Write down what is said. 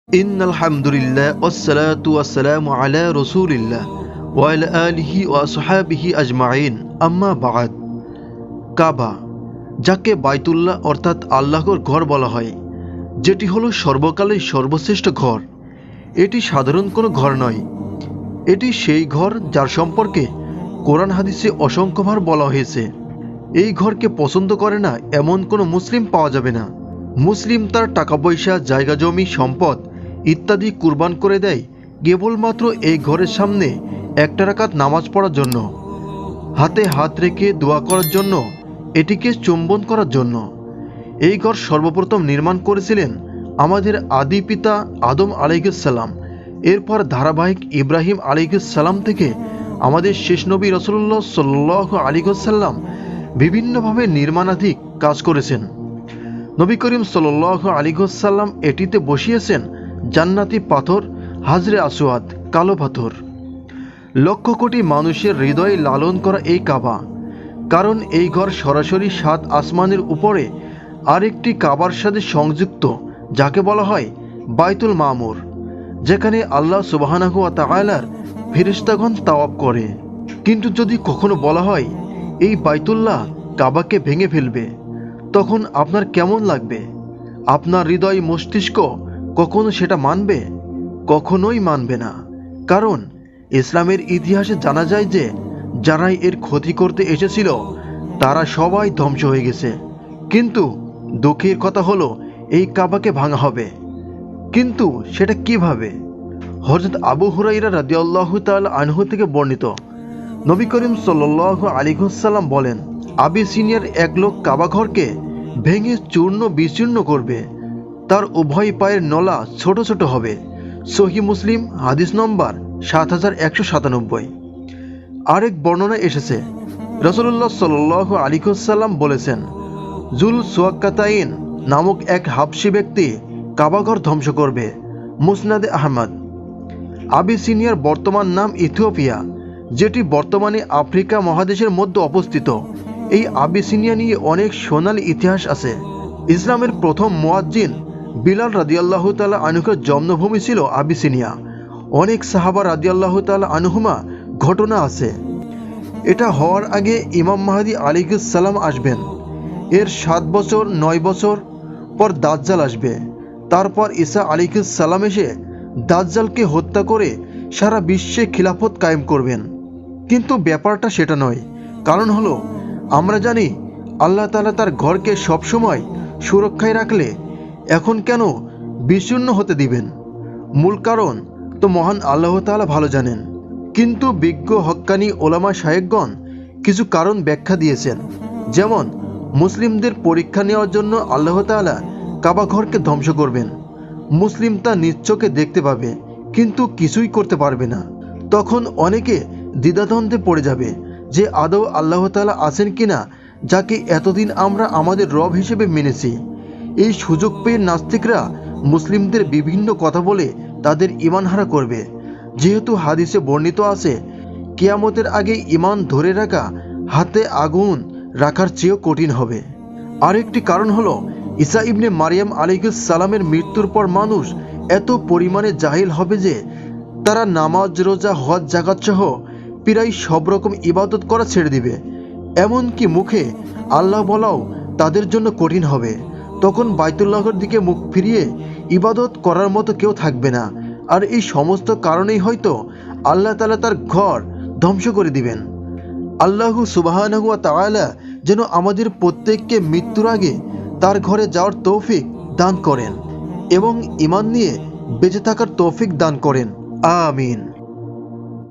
ইন্নাল হামদুলিল্লাহ ওয়াসসালাতু ওয়াসসালামু আলা রাসূলিল্লাহ ওয়া আলা আলিহি ওয়া আসহাবিহি আজমাইন আম্মা বা'দ। কাবা, যাকে বাইতুল্লাহ অর্থাৎ আল্লাহর ঘর বলা হয়, যেটি হলো সর্বকালের সর্বশ্রেষ্ঠ ঘর। এটি সাধারণ কোনো ঘর নয়, এটি সেই ঘর যার সম্পর্কে কোরআন হাদিসে অসংখ্যবার বলা হয়েছে। এই ঘরকে পছন্দ করে না এমন কোনো মুসলিম পাওয়া যাবে না। মুসলিম তার টাকা পয়সা, জায়গা জমি, সম্পদ ইত্যাদি কুরবান করে দেয় কেবলমাত্র এই ঘরের সামনে একটা রাকাত নামাজ পড়ার জন্য, হাতে হাত রেখে দোয়া করার জন্য, এটিকে চুম্বন করার জন্য। এই ঘর সর্বপ্রথম নির্মাণ করেছিলেন আমাদের আদি পিতা আদম আলাইহিসসালাম, এরপর ধারাবাহিক ইব্রাহিম আলাইহিসসালাম থেকে আমাদের শেষ নবী রাসূলুল্লাহ সাল্লাল্লাহু আলাইহি ওয়াসাল্লাম বিভিন্নভাবে নির্মাণাধীন কাজ করেছেন। নবী করিম সাল্লাল্লাহু আলাইহি ওয়াসাল্লাম এটিতে বসিয়েছেন জান্নাতি পাথর হাজরে আসওয়াদ, কালো পাথর। লক্ষ কোটি মানুষের হৃদয়ে লালন করা এই কাবা, কারণ এই ঘর সরাসরি ৭ আসমানের উপরে আরেকটি কাবার সাথে সংযুক্ত, যাকে বলা হয় বাইতুল মামুর, যেখানে আল্লাহ সুবহানাহু ওয়া তাআলার ফেরেশতাগণ তাওয়াফ করে। কিন্তু যদি কখনো বলা হয় এই বাইতুল্লাহ কাবাকে ভেঙে ফেলবে, তখন আপনার কেমন লাগবে? আপনার হৃদয় মস্তিষ্ক কখনো সেটা মানবে? কখনোই মানবে না। কারণ ইসলামের ইতিহাসে জানা যায় যে যারাই এর ক্ষতি করতে এসেছিল তারা সবাই ধ্বংস হয়ে গেছে। কিন্তু দুঃখের কথা হলো এই কাবাকে ভাঙা হবে, কিন্তু সেটা কিভাবে? হযরত আবু হুরায়রা রাদিয়াল্লাহু তাআলা আনহু থেকে বর্ণিত, নবী করিম সাল্লাল্লাহু আলাইহি ওয়াসাল্লাম বলেন, আবিসিনিয়ার এক লোক কাবাঘরকে ভেঙে চূর্ণ বিচূর্ণ করবে, তার উভয় পায়ের নলা ছোট ছোট হবে। সহিহ মুসলিম, হাদিস নম্বর ৭১৯৭। আরেক বর্ণনায় এসেছে, রাসূলুল্লাহ সাল্লাল্লাহু আলাইহি ওয়াসাল্লাম বলেছেন, জুল সুয়াক্কাতাইন নামক এক হাবশী ব্যক্তি কাবাঘর ধ্বংস করবে। মুসনাদে আহমদ। আবিসিনিয়ার বর্তমান নাম ইথিওপিয়া, যেটি বর্তমানে আফ্রিকা মহাদেশের মধ্যে অবস্থিত। এই আবিসিনিয়া নিয়ে অনেক সোনালী ইতিহাস আছে। ইসলামের প্রথম মুয়াজ্জিন বিলাল রাদিয়াল্লাহু তাআলা আনহুর জন্মভূমি ছিল আবিসিনিয়া। অনেক সাহাবা রাদিয়াল্লাহু তাআলা আনহুমা ঘটনা আছে। এটা হওয়ার আগে ইমাম মাহদী আলাইহিসসালাম আসবেন। এর ৭ বছর ৯ বছর পর দাজ্জাল আসবে। তারপর ঈসা আলাইহিসসালাম এসে দাজ্জালকে হত্যা করে সারা বিশ্বে খিলাফত কায়েম করবেন। কিন্তু ব্যাপারটা সেটা নয়। কারণ হলো, আমরা জানি আল্লাহ তাআলা তার ঘরকে সবসময় সুরক্ষায় রাখলে এখন কেন বিচূর্ণ হতে দিবেন? মূল কারণ তো মহান আল্লাহ তাআলা ভালো জানেন। কিন্তু বিজ্ঞ হক্কানি ওলামা শায়েখগণ কিছু কারণ ব্যাখ্যা দিয়েছেন। যেমন, মুসলিমদের পরীক্ষা নেওয়ার জন্য আল্লাহ তাআলা কাবা ঘরকে ধ্বংস করবেন। মুসলিম তা নিজ চোখে দেখতে পাবে, কিন্তু কিছুই করতে পারবে না। তখন অনেকে দ্বিধাদ্বন্দ্বে পড়ে যাবে যে আদৌ আল্লাহ তাআলা আছেন কিনা, যাকে এতদিন আমরা আমাদের রব হিসেবে মেনেছি। এই সুযোগ পেয়ে নাস্তিকরা মুসলিমদের বিভিন্ন কথা বলে তাদের ঈমানহারা করবে। যেহেতু হাদিসে বর্ণিত আছে, কিয়ামতের আগে ঈমান ধরে রাখা হাতে আগুন রাখার চেয়েও কঠিন হবে। আরেকটি কারণ হলো, ঈসা ইবনে মারিয়াম আলাইহিসসালামের মৃত্যুর পর মানুষ এত পরিমাণে জাহিল হবে যে তারা নামাজ, রোজা, হজ, যাকাত সহ প্রায় সব রকম ইবাদত করা ছেড়ে দিবে। এমনকি মুখে আল্লাহ বলাও তাদের জন্য কঠিন হবে। তখন বাইতুল্লাহর দিকে মুখ ফিরিয়ে ইবাদত করার মতো কেউ থাকবে না। আর এই সমস্ত কারণেই হয়তো আল্লাহ তাআলা তার ঘর ধ্বংস করে দিবেন। আল্লাহ সুবহানাহু ওয়া তাআলা যেন আমাদের প্রত্যেককে মৃত্যুর আগে তার ঘরে যাওয়ার তৌফিক দান করেন এবং ঈমান নিয়ে বেঁচে থাকার তৌফিক দান করেন। আমিন।